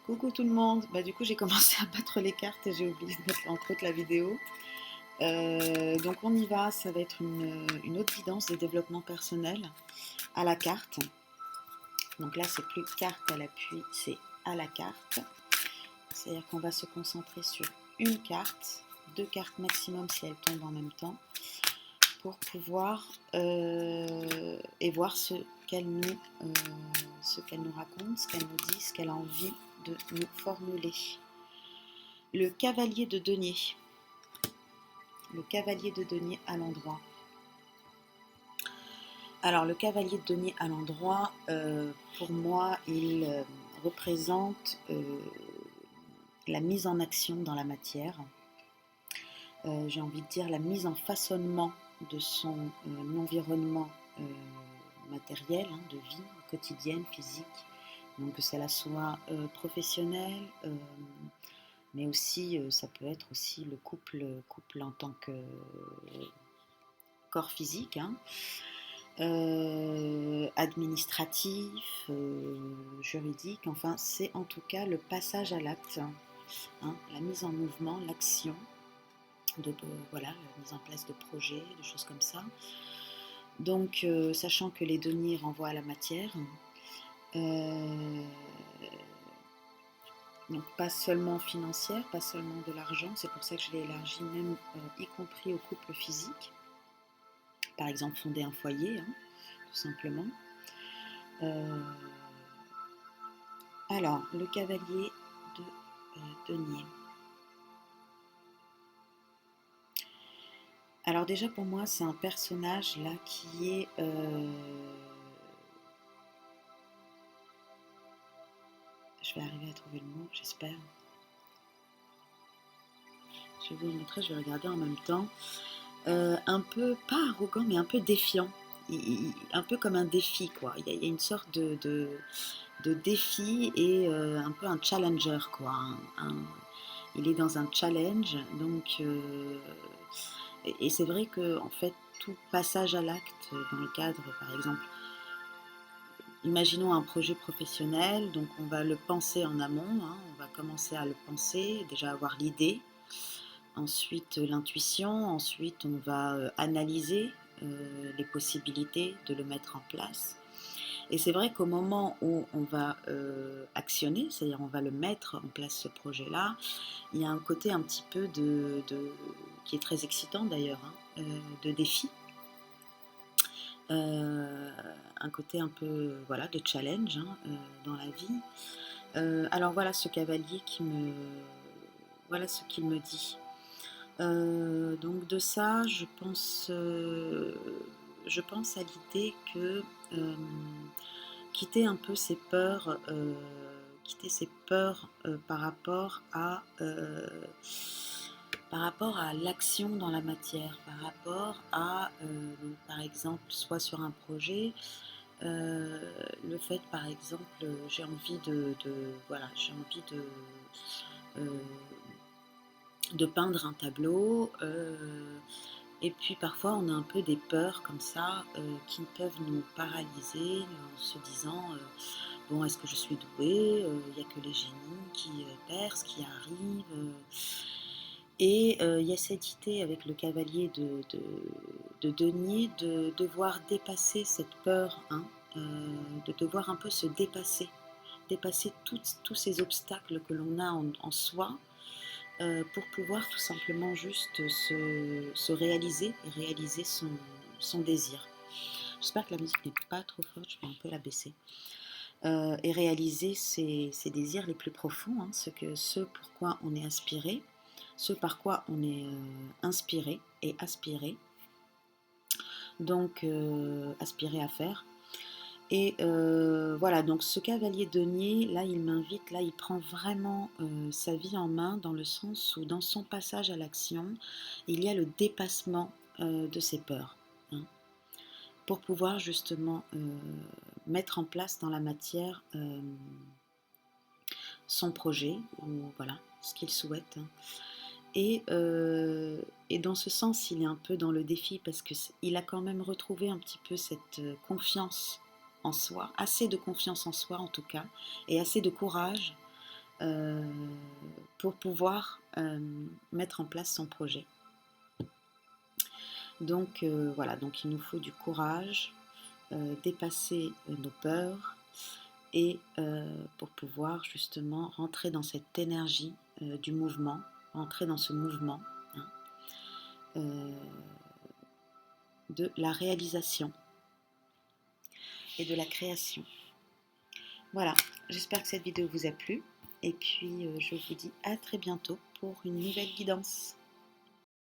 Coucou tout le monde. Du coup, j'ai commencé à battre les cartes et j'ai oublié de mettre entre autres la vidéo. Donc on y va, ça va être une autre guidance de développement personnel à la carte. Donc là, c'est plus carte à l'appui, c'est à la carte. C'est-à-dire qu'on va se concentrer sur une carte, deux cartes maximum si elles tombent en même temps, pour pouvoir et voir ce qu'elle nous raconte, ce qu'elle nous dit, ce qu'elle a envie de nous formuler. Le cavalier de denier. Le cavalier de denier à l'endroit. Alors le cavalier de denier à l'endroit, pour moi, il représente la mise en action dans la matière. J'ai envie de dire la mise en façonnement de son environnement matériel, de vie quotidienne, physique. Donc que cela soit professionnel, mais aussi ça peut être aussi le couple en tant que corps physique, administratif, juridique, enfin c'est en tout cas le passage à l'acte, la mise en mouvement, l'action, voilà, la mise en place de projets, de choses comme ça. Donc sachant que les deniers renvoient à la matière, donc pas seulement financière, pas seulement de l'argent, c'est pour ça que je l'ai élargi même y compris au couple physique. Par exemple fonder un foyer, tout simplement. Alors, le cavalier de denier. Alors déjà pour moi c'est un personnage là qui est je vais arriver à trouver le mot, j'espère. Je vais vous le montrer, je vais regarder en même temps. Un peu, pas arrogant, mais un peu défiant. Un peu comme un défi, quoi. Il y a une sorte de défi et un peu un challenger, quoi. Il est dans un challenge, donc... et c'est vrai que, en fait, tout passage à l'acte dans le cadre, par exemple, imaginons un projet professionnel, donc on va le penser en amont, on va commencer à le penser, déjà avoir l'idée, ensuite l'intuition, ensuite on va analyser les possibilités de le mettre en place. Et c'est vrai qu'au moment où on va actionner, c'est-à-dire on va le mettre en place ce projet-là, il y a un côté un petit peu qui est très excitant d'ailleurs, de défi. Un côté un peu voilà, de challenge dans la vie. Alors voilà ce cavalier voilà ce qu'il me dit. Donc de ça, je pense à l'idée que quitter un peu ses peurs, par rapport à l'action dans la matière, par rapport à, donc, par exemple, soit sur un projet, le fait, par exemple, j'ai envie voilà, j'ai envie euh, de peindre un tableau, et puis parfois on a un peu des peurs comme ça qui peuvent nous paralyser en se disant bon, est-ce que je suis douée, il n'y a que les génies qui percent, qui arrivent. Et il y a cette idée avec le cavalier de denier de devoir dépasser cette peur, de devoir un peu se dépasser tous ces obstacles que l'on a en soi, pour pouvoir tout simplement juste se réaliser et réaliser son désir. J'espère que la musique n'est pas trop forte, je vais un peu la baisser. Et réaliser ses désirs les plus profonds, ce pourquoi on est aspiré, ce par quoi on est inspiré et aspiré, donc aspiré à faire. Et voilà, donc ce cavalier denier, là il m'invite, là il prend vraiment sa vie en main dans le sens où dans son passage à l'action, il y a le dépassement de ses peurs, pour pouvoir justement mettre en place dans la matière son projet, ou voilà, ce qu'il souhaite. Et dans ce sens, il est un peu dans le défi parce qu'il a quand même retrouvé un petit peu cette confiance en soi, assez de confiance en soi en tout cas, et assez de courage euh, pour pouvoir mettre en place son projet. Donc voilà, donc il nous faut du courage, dépasser nos peurs et pour pouvoir justement rentrer dans cette énergie du mouvement, rentrer dans ce mouvement, hein, de la réalisation et de la création. Voilà, j'espère que cette vidéo vous a plu et puis je vous dis à très bientôt pour une nouvelle guidance.